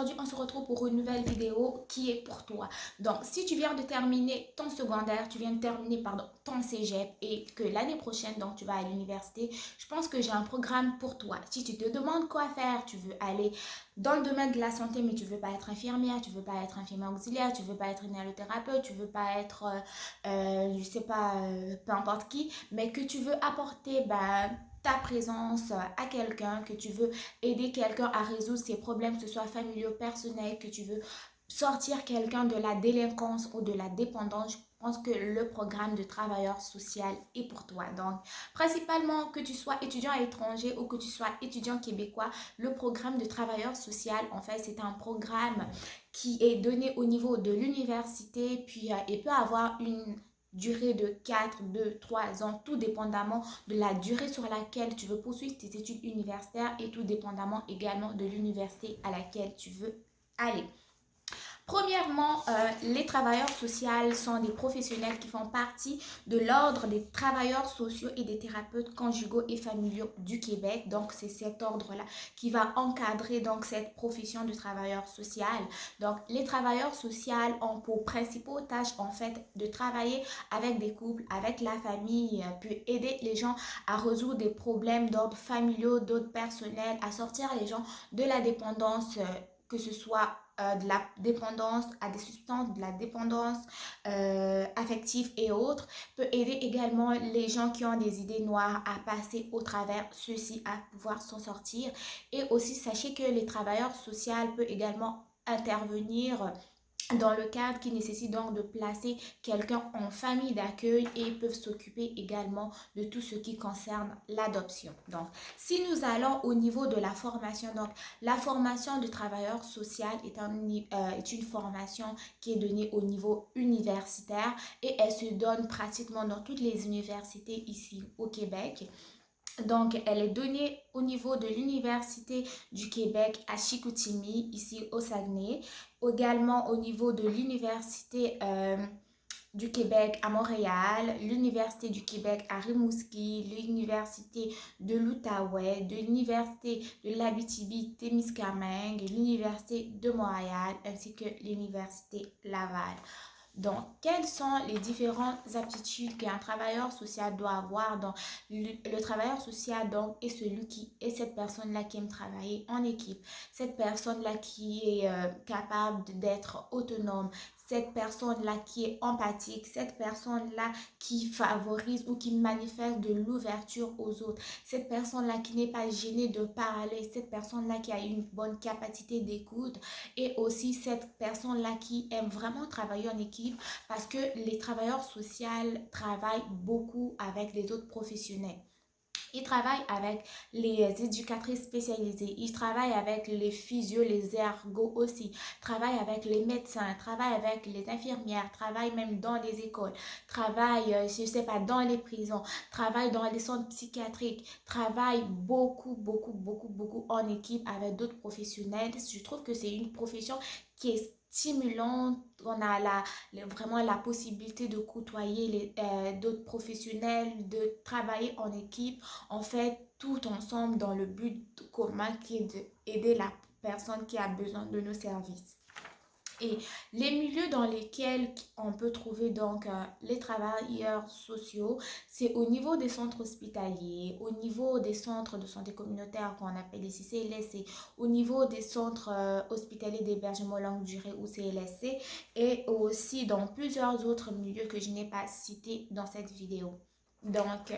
aujourd'hui, on se retrouve pour une nouvelle vidéo qui est pour toi. Donc, si tu viens de terminer ton secondaire, tu viens de terminer, pardon, ton cégep et que l'année prochaine, donc, tu vas à l'université, je pense que j'ai un programme pour toi. Si tu te demandes quoi faire, tu veux aller dans le domaine de la santé, mais tu veux pas être infirmière, tu veux pas être infirmière auxiliaire, tu veux pas être inhalothérapeute, tu veux pas être, je sais pas, peu importe qui, mais que tu veux apporter, ta présence à quelqu'un, que tu veux aider quelqu'un à résoudre ses problèmes, que ce soit familiaux, personnels, que tu veux sortir quelqu'un de la délinquance ou de la dépendance, je pense que le programme de travailleur social est pour toi. Donc, principalement que tu sois étudiant étranger ou que tu sois étudiant québécois, le programme de travailleur social, en fait, c'est un programme qui est donné au niveau de l'université, puis il peut avoir une durée de 4, 2, 3 ans, tout dépendamment de la durée sur laquelle tu veux poursuivre tes études universitaires et tout dépendamment également de l'université à laquelle tu veux aller. Premièrement, les travailleurs sociaux sont des professionnels qui font partie de l'ordre des travailleurs sociaux et des thérapeutes conjugaux et familiaux du Québec. Donc, c'est cet ordre-là qui va encadrer donc cette profession de travailleur social. Donc, les travailleurs sociaux ont pour principaux tâches en fait de travailler avec des couples, avec la famille, puis aider les gens à résoudre des problèmes d'ordre familiaux, d'ordre personnel, à sortir les gens de la dépendance, que ce soit de la dépendance à des substances, de la dépendance affective et autres, peut aider également les gens qui ont des idées noires à passer au travers ceux-ci, à pouvoir s'en sortir. Et aussi, sachez que les travailleurs sociaux peuvent également intervenir dans le cadre qui nécessite donc de placer quelqu'un en famille d'accueil et peuvent s'occuper également de tout ce qui concerne l'adoption. Donc, si nous allons au niveau de la formation, donc la formation de travailleur social est une formation qui est donnée au niveau universitaire et elle se donne pratiquement dans toutes les universités ici au Québec. Donc, elle est donnée au niveau de l'Université du Québec à Chicoutimi, ici au Saguenay. Également au niveau de l'Université du Québec à Montréal, l'Université du Québec à Rimouski, l'Université de l'Outaouais, de l'Université de l'Abitibi-Témiscamingue, l'Université de Montréal, ainsi que l'Université Laval. Donc, quelles sont les différentes aptitudes qu'un travailleur social doit avoir? Donc, le travailleur social donc, est celui qui est cette personne-là qui aime travailler en équipe, cette personne-là qui est capable d'être autonome, cette personne-là qui est empathique, cette personne-là qui favorise ou qui manifeste de l'ouverture aux autres, cette personne-là qui n'est pas gênée de parler, cette personne-là qui a une bonne capacité d'écoute et aussi cette personne-là qui aime vraiment travailler en équipe parce que les travailleurs sociaux travaillent beaucoup avec les autres professionnels. Ils travaillent avec les éducatrices spécialisées, ils travaillent avec les physios, les ergots aussi, travaillent avec les médecins, travaillent avec les infirmières, travaillent même dans les écoles, travaillent, je sais pas, dans les prisons, travaillent dans les centres psychiatriques, travaillent beaucoup en équipe avec d'autres professionnels. Je trouve que c'est une profession qui est stimulante. On a vraiment la possibilité de côtoyer d'autres professionnels, de travailler en équipe, en fait, tout ensemble dans le but commun qui est d'aider la personne qui a besoin de nos services. Et les milieux dans lesquels on peut trouver donc les travailleurs sociaux, c'est au niveau des centres hospitaliers, au niveau des centres de santé communautaire qu'on appelle ici CLSC, au niveau des centres hospitaliers d'hébergement longue durée ou CLSC, et aussi dans plusieurs autres milieux que je n'ai pas cités dans cette vidéo. Donc,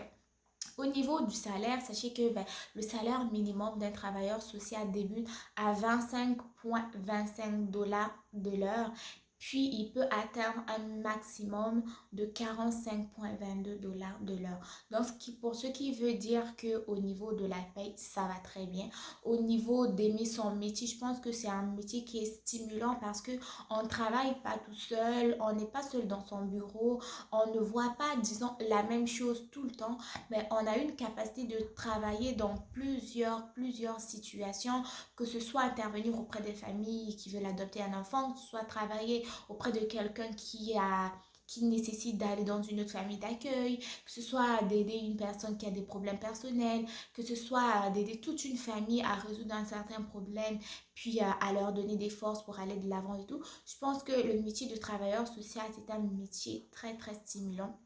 au niveau du salaire, sachez que le salaire minimum d'un travailleur social débute à 25,25 $ de l'heure, puis il peut atteindre un maximum de 45,22 $ de l'heure. Donc, pour ce qui veut dire qu'au niveau de la paye, ça va très bien. Au niveau d'aimer son métier, je pense que c'est un métier qui est stimulant parce qu'on ne travaille pas tout seul, on n'est pas seul dans son bureau, on ne voit pas, disons, la même chose tout le temps, mais on a une capacité de travailler dans plusieurs situations, que ce soit intervenir auprès des familles qui veulent adopter un enfant, que ce soit travailler auprès de quelqu'un qui nécessite d'aller dans une autre famille d'accueil, que ce soit d'aider une personne qui a des problèmes personnels, que ce soit d'aider toute une famille à résoudre un certain problème, puis à leur donner des forces pour aller de l'avant et tout. Je pense que le métier de travailleur social, c'est un métier très, très stimulant.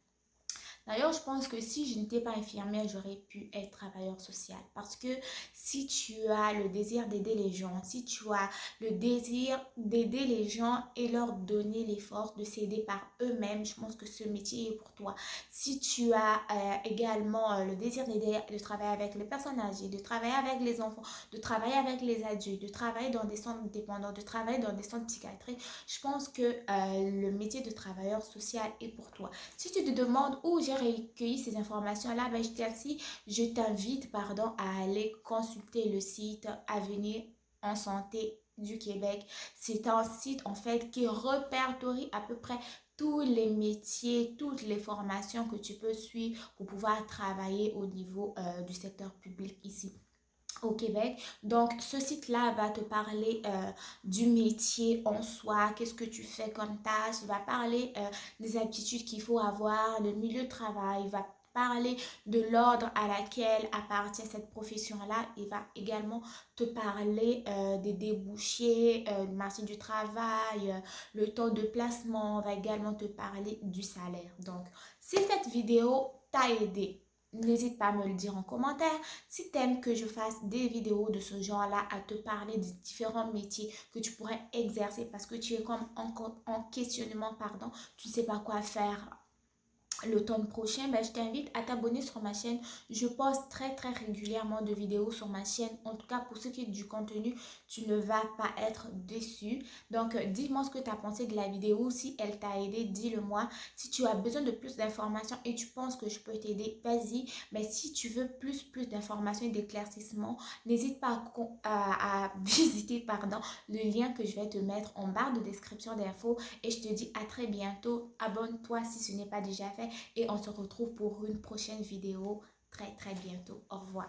D'ailleurs, je pense que si je n'étais pas infirmière, j'aurais pu être travailleur social. Parce que si tu as le désir d'aider les gens, si tu as le désir d'aider les gens et leur donner les forces de s'aider par eux-mêmes, je pense que ce métier est pour toi. Si tu as également le désir d'aider, de travailler avec les personnes âgées, de travailler avec les enfants, de travailler avec les adultes, de travailler dans des centres dépendants, de travailler dans des centres psychiatriques, je pense que le métier de travailleur social est pour toi. Si tu te demandes où j'ai recueilli ces informations-là, ben, je t'invite pardon, à aller consulter le site Avenir en santé du Québec. C'est un site en fait qui répertorie à peu près tous les métiers, toutes les formations que tu peux suivre pour pouvoir travailler au niveau du secteur public ici au Québec. Donc, ce site-là va te parler du métier en soi, qu'est-ce que tu fais comme tâche, il va parler des aptitudes qu'il faut avoir, le milieu de travail, il va parler de l'ordre à laquelle appartient cette profession-là. Il va également te parler des débouchés, du marché du travail, le taux de placement, on va également te parler du salaire. Donc, si cette vidéo t'a aidé, n'hésite pas à me le dire en commentaire. Si tu aimes que je fasse des vidéos de ce genre-là, à te parler des différents métiers que tu pourrais exercer parce que tu es comme en questionnement, pardon, tu ne sais pas quoi faire l'automne prochain, ben, je t'invite à t'abonner sur ma chaîne. Je poste très très régulièrement de vidéos sur ma chaîne. En tout cas, pour ce qui est du contenu, tu ne vas pas être déçu. Donc, dis-moi ce que tu as pensé de la vidéo. Si elle t'a aidé, dis-le moi. Si tu as besoin de plus d'informations et tu penses que je peux t'aider, vas-y. Mais si tu veux plus d'informations et d'éclaircissements, n'hésite pas à visiter pardon, le lien que je vais te mettre en barre de description d'infos. Et je te dis à très bientôt. Abonne-toi si ce n'est pas déjà fait et on se retrouve pour une prochaine vidéo très très bientôt. Au revoir.